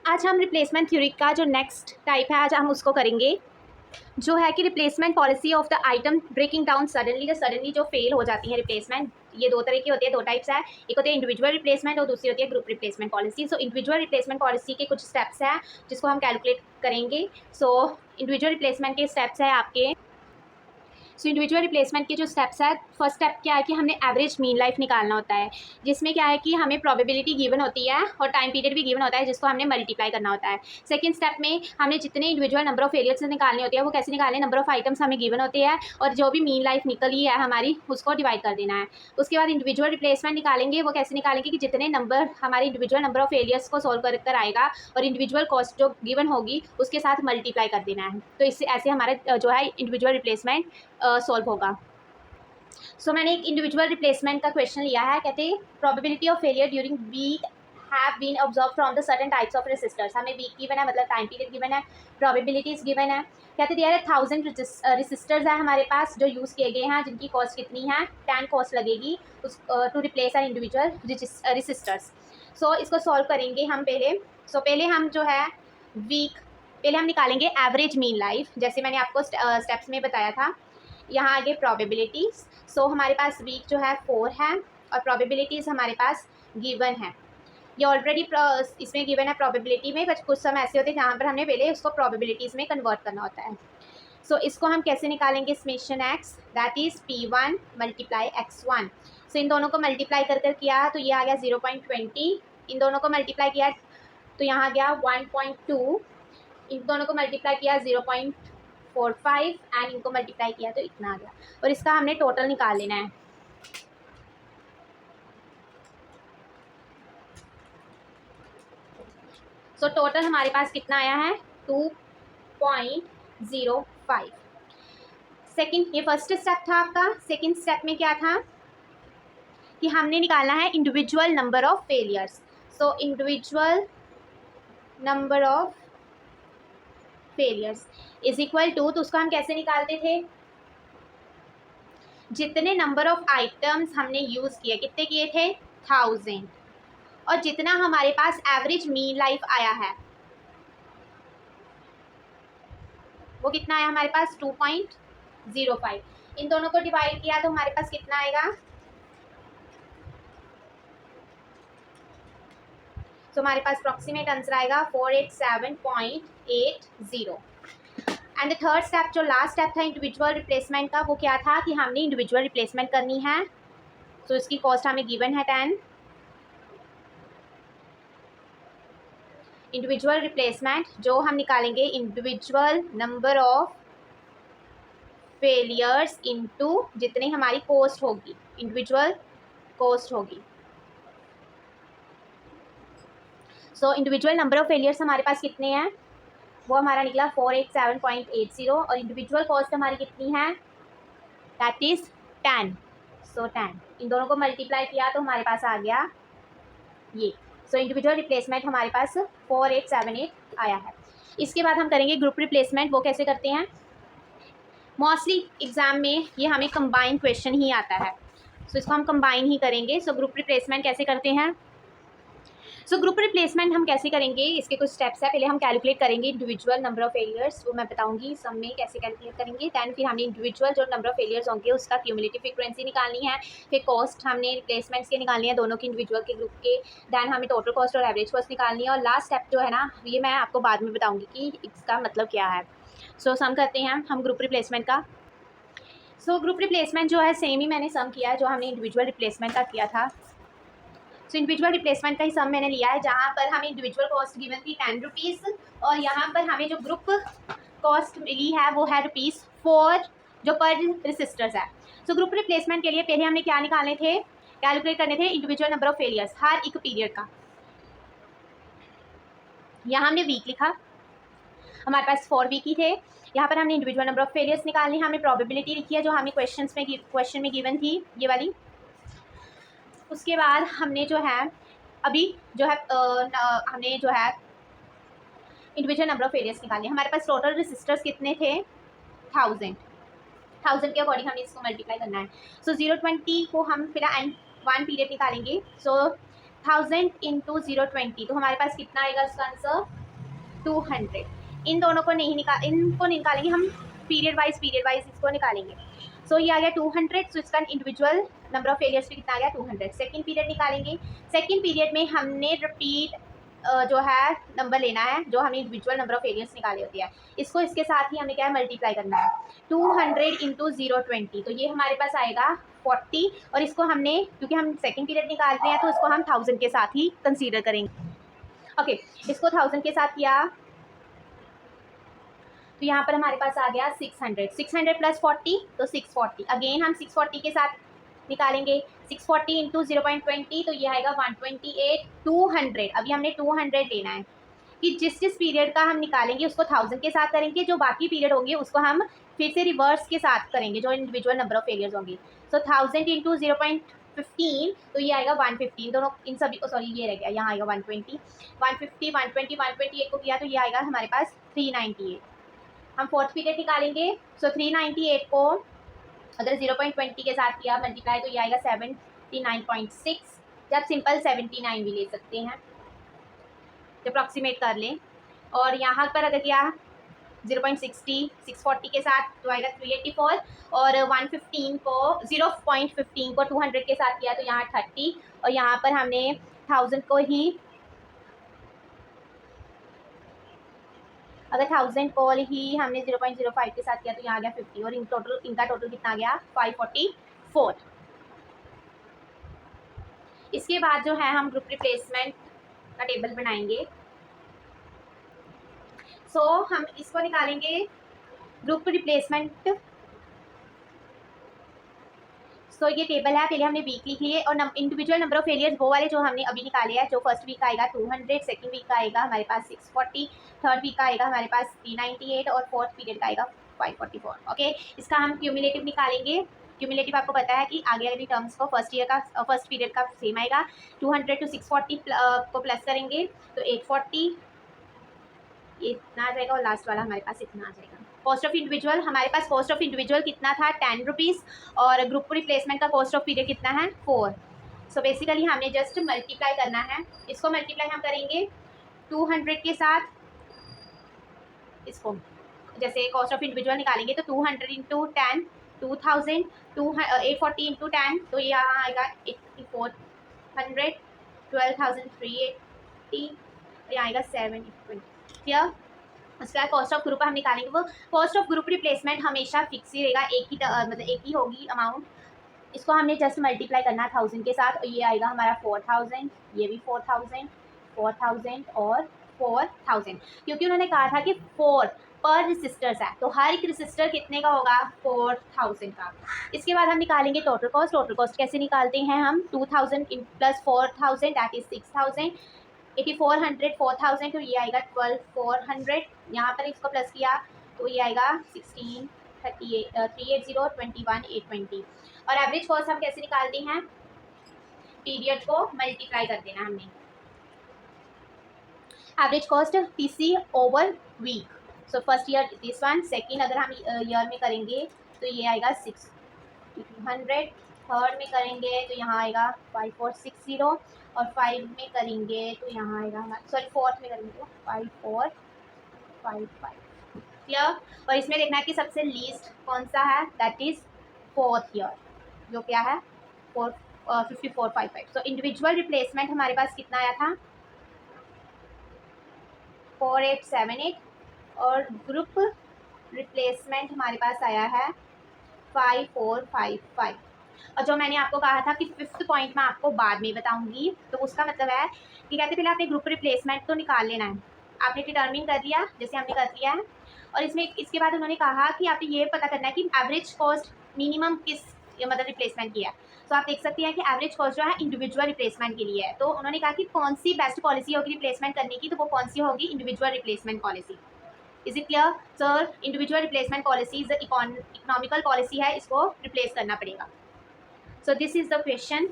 आज हम replacement theory का जो नेक्स्ट टाइप है आज हम उसको करेंगे, जो है कि replacement policy of the item breaking down suddenly जो फेल हो जाती है रिप्लेसमेंट। ये दो तरह की होती है, दो टाइप्स है। एक होती है इंडिविजुअल रिप्लेसमेंट और दूसरी होती है group replacement policy. So individual replacement policy के कुछ स्टेप्स हैं जिसको हम कैलकुलेट करेंगे। सो इंडिविजुअल रिप्लेसमेंट के स्टेप्स है आपके। सो इंडिविजुअल रिप्लेसमेंट के जो स्टेप्स है, फर्स्ट स्टेप क्या है कि हमने एवरेज मीन लाइफ निकालना होता है, जिसमें क्या है कि हमें प्रोबेबिलिटी गिवन होती है और टाइम पीरियड भी गिवन होता है जिसको हमने मल्टीप्लाई करना होता है। सेकंड स्टेप में हमने जितने इंडिविजुअल नंबर ऑफ फेलियर्स निकालने होते हैं वो कैसे निकालने, नंबर ऑफ आइटम्स हमें गिवन होते हैं और जो भी मीन लाइफ निकली है हमारी उसको डिवाइड कर देना है। उसके बाद इंडिविजुअल रिप्लेसमेंट निकालेंगे, वो कैसे निकालेंगे कि जितने नंबर हमारे इंडिविजुअल नंबर ऑफ फेलियर्स को सॉल्व कर आएगा और इंडिविजुअल कॉस्ट जो गिवन होगी उसके साथ मल्टीप्लाई कर देना है। तो इससे ऐसे हमारा जो है इंडिविजुअल रिप्लेसमेंट सॉल्व होगा। सो मैंने एक इंडिविजुअल रिप्लेसमेंट का क्वेश्चन लिया है। कहते हैं probability of failure during week have been observe from the certain types of resistors. हमें वीक गिवन है, मतलब टाइम पीरियड गिवन है, प्रोबेबिलिटीज गिवन है। कहते देयर है 1000 रेसिस्टर्स है हमारे पास जो यूज़ किए गए हैं, जिनकी कॉस्ट कितनी है, 10 कॉस्ट लगेगी उस to replace our individual resistors. So इसको सॉल्व करेंगे हम पहले। पहले हम जो है वीक, पहले हम निकालेंगे एवरेज मीन लाइफ, जैसे मैंने आपको स्टेप्स में बताया था। यहाँ आगे प्रोबेबिलिटीज़। सो हमारे पास वीक जो है 4 है और प्रोबेबिलिटीज़ हमारे पास गिवन है। ये ऑलरेडी इसमें गिवन है प्रोबेबिलिटी में, बट कुछ समय ऐसे होते हैं जहाँ पर हमने पहले उसको प्रोबेबिलिटीज़ में कन्वर्ट करना होता है। सो इसको हम कैसे निकालेंगे, summation x that is P1 multiply X1। सो इन दोनों को मल्टीप्लाई कर किया तो ये आ गया 0.20, इन दोनों को मल्टीप्लाई किया तो यहाँ आ गया 1.2, इन दोनों को मल्टीप्लाई किया 0.45 एंड इनको मल्टीप्लाई किया तो इतना आ गया। और इसका हमने टोटल निकाल लेना है। सो टोटल हमारे पास कितना आया है, 2.05। सेकंड, ये फर्स्ट स्टेप था आपका। सेकंड स्टेप में क्या था कि हमने निकालना है individual number of failures. So individual number of failures is equal to, तो उसको हम कैसे निकालते थे, जितने नंबर ऑफ आइटम्स हमने यूज़ किए, कितने किए थे, 1000, और जितना हमारे पास एवरेज मीन लाइफ आया है वो कितना आया हमारे पास, 2.05। इन दोनों को डिवाइड किया तो हमारे पास कितना आएगा, तो हमारे पास अप्रॉक्सीमेट आंसर आएगा 487.80। एंड द थर्ड स्टेप, जो लास्ट स्टेप था इंडिविजुअल रिप्लेसमेंट का, वो क्या था कि हमने इंडिविजुअल रिप्लेसमेंट करनी है। तो इसकी कॉस्ट हमें गिवन है 10। इंडिविजुअल रिप्लेसमेंट जो हम निकालेंगे individual number of failures into जितनी हमारी कॉस्ट होगी, इंडिविजुअल कॉस्ट होगी। सो इंडिविजुअल नंबर ऑफ फेलियर्स हमारे पास कितने हैं, वो हमारा निकला 487.80 और इंडिविजुअल कॉस्ट हमारी कितनी है, दैट इज़ 10। सो 10, इन दोनों को मल्टीप्लाई किया तो हमारे पास आ गया ये। सो इंडिविजुअल रिप्लेसमेंट हमारे पास 4878 आया है। इसके बाद हम करेंगे ग्रुप रिप्लेसमेंट। वो कैसे करते हैं, मोस्टली एग्जाम में ये हमें कंबाइन क्वेश्चन ही आता है, सो इसको हम कंबाइन ही करेंगे। सो ग्रुप रिप्लेसमेंट कैसे करते हैं, सो ग्रुप रिप्लेसमेंट हम कैसे करेंगे, इसके कुछ स्टेप्स है। पहले हम कैलकुलेट करेंगे इंडिविजुअल नंबर ऑफ फेलियर्स, वो मैं बताऊंगी सब में कैसे कैलकुलेट करेंगे। दैन फिर हमने इंडिविजुअल जो नंबर ऑफ फेलियर्स होंगे उसका क्यूमुलेटिव फ्रीक्वेंसी निकालनी है। फिर कॉस्ट हमने रिप्लेसमेंट्स के निकालनी है, दोनों की, इंडिविजुअल के, ग्रुप के। दैन हमें टोटल कॉस्ट और एवरेज कॉस्ट निकालनी है। और लास्ट स्टेप जो है ना, ये मैं आपको बाद में बताऊँगी कि इसका मतलब क्या है। सो सम करते हैं हम ग्रुप रिप्लेसमेंट का। सो ग्रुप रिप्लेसमेंट जो है सेम ही मैंने सम किया है जो हमने इंडिविजुअल रिप्लेसमेंट का किया था। सो इंडिविजुअल रिप्लेसमेंट का ही सम मैंने लिया है, जहाँ पर हमें इंडिविजुअल कॉस्ट गिवन थी 10 रुपीज़ और यहाँ पर हमें जो ग्रुप कॉस्ट मिली है वो है ₹4 जो पर रेसिस्टर्स है। सो ग्रुप रिप्लेसमेंट के लिए पहले हमने क्या निकालने थे, कैलकुलेट करने थे इंडिविजुअल नंबर ऑफ फेलियर्स हर एक पीरियड का। यहाँ हमने वीक लिखा, हमारे पास 4 वीक ही थे। यहाँ पर हमने इंडिविजुअल नंबर ऑफ फेलियर्स निकालनी, हमने प्रोबेबिलिटी लिखी है जो हमें क्वेश्चन में गिवन थी, ये वाली। उसके बाद हमने जो है अभी जो है हमने जो है इंडिविजुअल नंबर ऑफ फेलियर्स निकालने। हमारे पास टोटल रेसिस्टर्स कितने थे, 1000 के अकॉर्डिंग हमें इसको मल्टीप्लाई करना है। सो 0.20 को हम फिर एंड 1 पीरियड निकालेंगे। सो 1000 इंटू 020, तो हमारे पास कितना आएगा इसका आंसर 200। इन दोनों को नहीं इनको निकालेंगे हम, पीरियड वाइज इसको निकालेंगे। सो ये आ गया 200। सो इसका इंडिविजुअल नंबर ऑफ फेलियर्स भी कितना आ गया 200। सेकंड पीरियड निकालेंगे। सेकंड पीरियड में हमने रिपीट जो है नंबर लेना है, जो हमें इंडिविजुअल नंबर ऑफ फेलियर्स निकाले होती है, इसको इसके साथ ही हमें क्या है मल्टीप्लाई करना है। 200 इंटू 020, तो ये हमारे पास आएगा 40। और इसको हमने, क्योंकि हम सेकंड पीरियड निकाल रहे हैं, तो इसको हम 1000 के साथ ही कंसीडर करेंगे। ओके, इसको 1000 के साथ किया तो यहाँ पर हमारे पास आ गया 600। 600 प्लस 40 तो 640। अगेन हम 640 के साथ निकालेंगे। 640 इंटू 0.20, तो ये आएगा 128। 200, अभी हमने 200 लेना है कि जिस पीरियड का हम निकालेंगे उसको 1000 के साथ करेंगे, जो बाकी पीरियड होंगे उसको हम फिर से रिवर्स के साथ करेंगे, जो इंडिविजुअल नंबर ऑफ फेलियर्स होंगे। सो 1000 इंटू 0.15, तो ये आएगा 115। दोनों इन सभी को, सॉरी ये रह गया, यहाँ आएगा 120। 150 120 128 को किया तो ये आएगा हमारे पास 398। हम फोर्थ पीरियड निकालेंगे। सो 398 को अगर 0.20 के साथ किया मल्टीप्लाई, तो ये आएगा 79.6, या आप सिंपल 79 भी ले सकते हैं, अप्रॉक्सीमेट कर लें। और यहाँ पर अगर किया 0.60 640 के साथ तो आएगा 384। और 115 को 0.15 को 200 के साथ किया तो यहाँ 30। और यहाँ पर हमने 1000 को ही, अगर 1000 को ही हमने 0.05 के साथ किया तो यहाँ आ गया 50। और इनका टोटल कितना आ गया 544। इसके बाद जो है हम ग्रुप रिप्लेसमेंट का टेबल बनाएंगे। सो हम इसको निकालेंगे ग्रुप रिप्लेसमेंट। सो ये टेबल है, पहले हमने वीक लिख लिए और इंडिविजुअल नंबर ऑफ फेलियर्स वो वाले जो हमने अभी निकाले हैं। जो फर्स्ट वीक का आएगा 200, सेकंड वीक का आएगा हमारे पास 640, थर्ड वीक का आएगा हमारे पास 398 और फोर्थ पीरियड का आएगा 544। ओके, इसका हम क्यूमुलेटिव निकालेंगे। क्यूमुलेटिव आपको पता है कि आगे वाली टर्म्स को फर्स्ट पीरियड का सेम आएगा। 200 to 640 को प्लस करेंगे तो 840 ये इतना आ जाएगा, और लास्ट वाला हमारे पास इतना आ जाएगा। कॉस्ट ऑफ इंडिविजुअल, हमारे पास कॉस्ट ऑफ इंडिविजुअल कितना था 10 रुपीज़, और ग्रुप रिप्लेसमेंट का कॉस्ट ऑफ पीरियड कितना है 4। सो बेसिकली हमने जस्ट मल्टीप्लाई करना है। इसको मल्टीप्लाई हम करेंगे 200 के साथ। इसको जैसे कॉस्ट ऑफ इंडिविजुअल निकालेंगे तो 200 इंटू 10 2000, 840 इंटू 10 तो ये यहाँ आएगा 8400, 12,380, यहाँ आएगा 720। क्लियर? उसके बाद कॉस्ट ऑफ ग्रुप हम निकालेंगे। वो कॉस्ट ऑफ ग्रुप रिप्लेसमेंट हमेशा फिक्स ही रहेगा, मतलब एक ही होगी अमाउंट। इसको हमने जस्ट मल्टीप्लाई करना है 1000 के साथ, और ये आएगा हमारा 4000, ये भी 4000, 4000 और 4000, क्योंकि उन्होंने कहा था कि 4 पर रेसिस्टर्स है, तो हर एक रेसिस्टर कितने का होगा 4000 का। इसके बाद हम निकालेंगे टोटल कॉस्ट। टोटल कॉस्ट कैसे निकालते हैं हम, 2000 प्लस 4000 दैट इज 6000, 8400 4000 तो ये आएगा 12400। यहाँ पर इसको प्लस किया तो ये आएगा 16 38 380 21 820। और एवरेज कॉस्ट हम कैसे निकालते हैं, पीरियड को मल्टीप्लाई कर देना हमने। Average cost PC over week. So first year this one, second अगर हम ईयर में करेंगे तो ये आएगा 600, थर्ड में करेंगे तो यहाँ आएगा 5460, और 5 में करेंगे तो यहाँ आएगा हमारा, सॉरी फोर्थ में करेंगे तो 5455। क्लियर? और इसमें देखना है कि सबसे लीस्ट कौन सा है, दैट इज फोर्थ ईयर, जो क्या है 5455। सो इंडिविजुअल रिप्लेसमेंट हमारे पास कितना आया था 4878, और ग्रुप रिप्लेसमेंट हमारे पास आया है 5455। और जो मैंने आपको कहा था कि फिफ्थ पॉइंट मैं आपको बाद में बताऊंगी, तो उसका मतलब है कि कहते पहले आपने ग्रुप रिप्लेसमेंट तो निकाल लेना है। आपने डिटर्मिन कर दिया, जैसे हमने कर दिया है, और इसमें इसके बाद उन्होंने कहा कि आपने ये पता करना है कि एवरेज कॉस्ट मिनिमम किस मतलब रिप्लेसमेंट की है। तो आप देख सकते हैं कि एवरेज कॉस्ट जो है इंडिविजुअल रिप्लेसमेंट के लिए है। तो उन्होंने कहा कि कौन सी बेस्ट पॉलिसी होगी रिप्लेसमेंट करने की, तो वो कौन सी होगी, individual replacement policy. Is it clear sir? Individual replacement policy is economical policy है, इसको रिप्लेस करना पड़ेगा। So this is the question.